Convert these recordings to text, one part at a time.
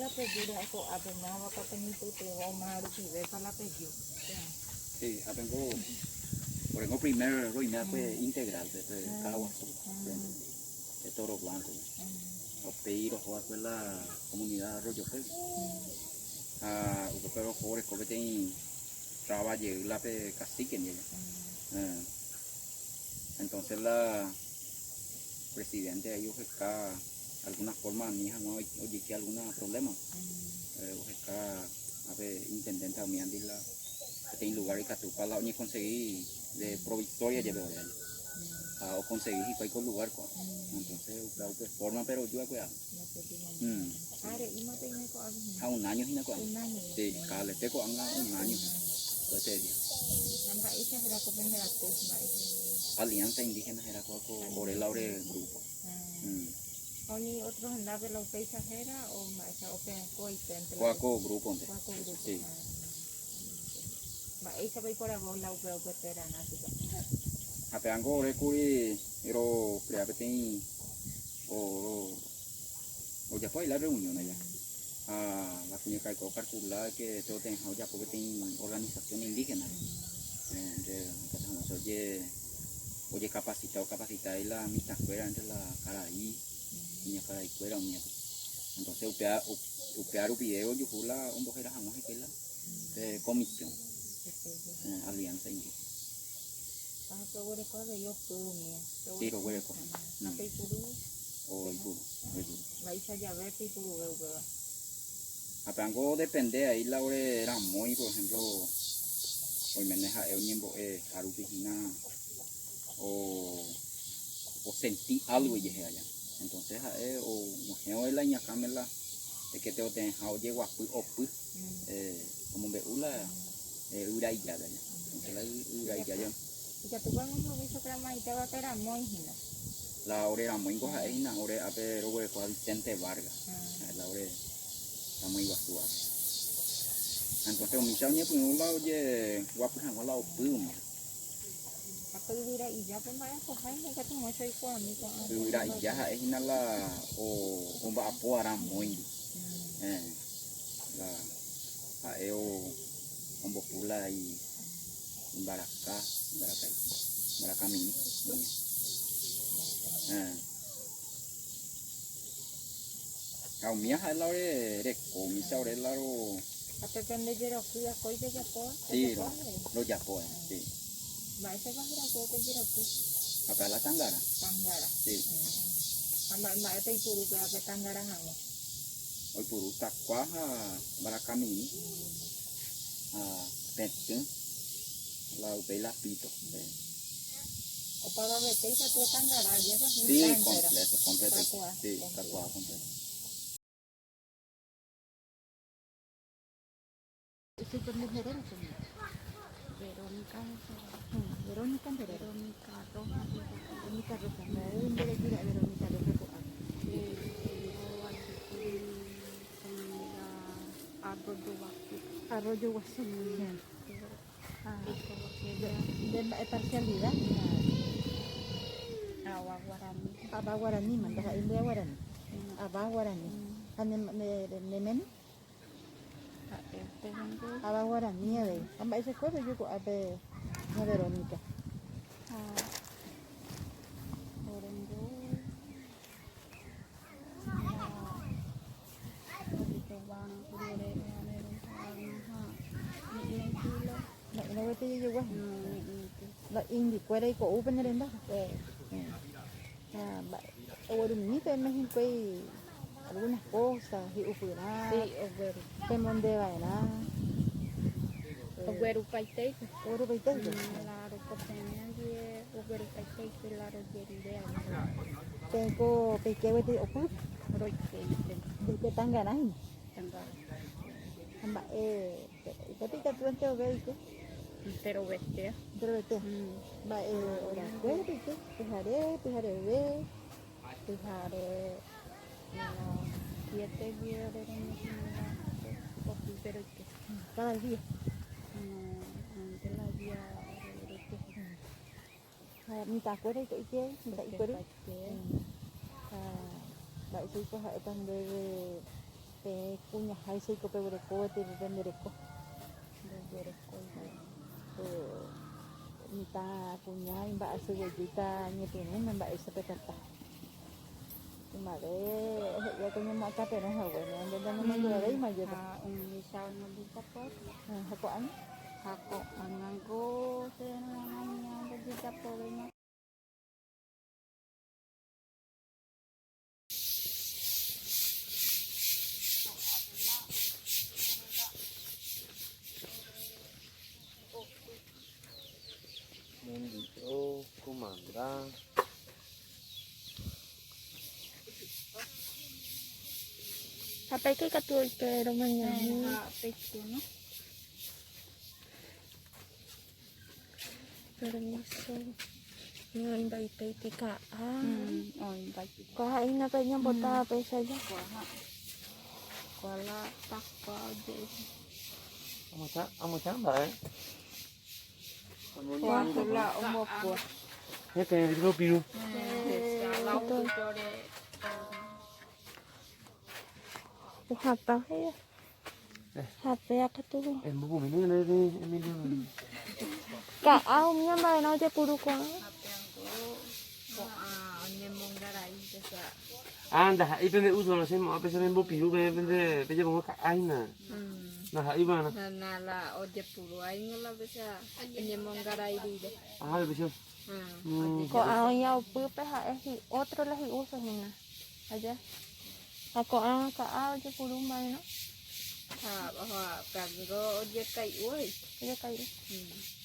la pedida eso apenaba para penito te va a recibir para la pedida. Sí, tengo, por ejemplo, primero ruina pues integral de Caguas, de Toro Blanco. Los pedidos fue la comunidad Arroyo Fe. Pero jóvenes que tienen trabajo la pe cacique ni entonces la presidente de ellos está alguna forma mi hija no oye que algún problema a ver intendente a mi andila que en lugar de que para la ni conseguí de provisoria llevé o conseguí cualquier lugar entonces claro que forma pero yo cuidado a un año sin acuerdo sí cada vez tengo un año pues sería alianza indígena era por el laure grupo ¿Hay otros en la exagera o más o que Cuaco grupo sí esa va por algo la upera a peango recurri pero crea que tiene o ya fue la reunión allá la puñeca de calcular que todo tenga ya porque tiene organización indígena oye capacitar y la mitad fuera entre la cara ahí niña cara y fuera entonces upear un video yo fui la un bojera jamás que la comisión alianza indígena sí lo huele con o el puro apango depende ahí la hora era muy por ejemplo hoy maneja el niembo arupigina o sentí algo y llegué allá entonces o no es la ñacamela de que te o llego a como ve ula uraya allá entonces la uraya allá ya tú cuando me hizo que la maíz va a tener muy hina la hora era muy coja hina hora a pero con Vicente Vargas la hora está muy basura entonces mi chavo pues un lado ye guapo un lado pum mira y ya pues vaya pues hay que tomar ese icónico mira y ya es la o va a poar muy la un bopula y baracami Cao mía es la hora de mi chavo es la hora hasta que me dieron fui a coger de Japón sí lo Japón sí va ese va a ir a coger de Japón acá la tangara sí ama ese puro que tangara hanga hoy puro tacuaja baracami petén la upela pito o para ver que esa tu tangara y eso sí completo sí tacuaja completo sí pues mujeres Verónica Verónica Roja Verónica Roja ¿dónde le tira Verónica Roja Arroyo Guasú de parcialidad Abah Guarani man bahasa India Guarani Abah Guarani nemen Abah Guarani ya ve ambas esas cosas yo con abe Verónica no vete yo igual la indi fuera y con upen renda o ni te me hinquei algunas cosas y upura sí te monde vaina Ogueru paitei claro porque me ogueru paitei claro tengo pequeño de opus de que tan ganas amba tapi ka tuan te ogueru pero vete va ora cuerpo que pijaré ve pijaré siete días de pero que cada día de la día mi ta cuerpo que mi ta cuerpo vậy thì có hệ tăng về pe kuña hay soy cope breco te vendereco vendereco mita kuña imba cebollita ñepene imba esa petata mare ya kuña mata pero no bueno ando no me dura dai ma yo Misal na dito po. hako an Ako ang nanggo sa namanya dito po rin. Bendito comandante. Sampai kay katulad pero man yan. Pwede no? Permiso. Ngayon ba ito itikaan? Invite Kain na pa niya bota pa siya dyan. wala takwa din. Amo chamba, eh. Wala umupo. Ya te digo piru. Ito. Hapa kaya. Hapa ya katulad. El bubu mini na de Emilio. Kaaw niya ba na dyan puro ko. Anda, ipende uso na semo, apesa membo piru pende peje mo ka aina. Nah, ibana. Nala oje puro ay ngala bisa nyemong garay dide. Ah, beso. Kaaw niya upo pa ha eh otro lahi uso nina. Aja. Ako ang kaaw dyan puro may no. Ha paggo oje kay uy. Kaya kayo.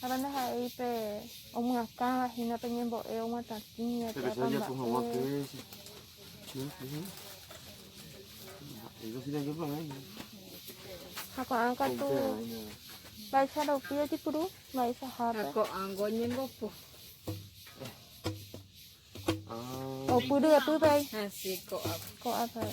Karena hai pe ông ngạc ca hina pe nyembo e ông ta kinya Te beso ya con agua que es. Sí, sí. Eso sí le llevo ahí. Ako ang katu bai sa do pia di puru bai sa hapa. Ako ang gonyen po. Ah. O puru bai Hasi ko ko apa.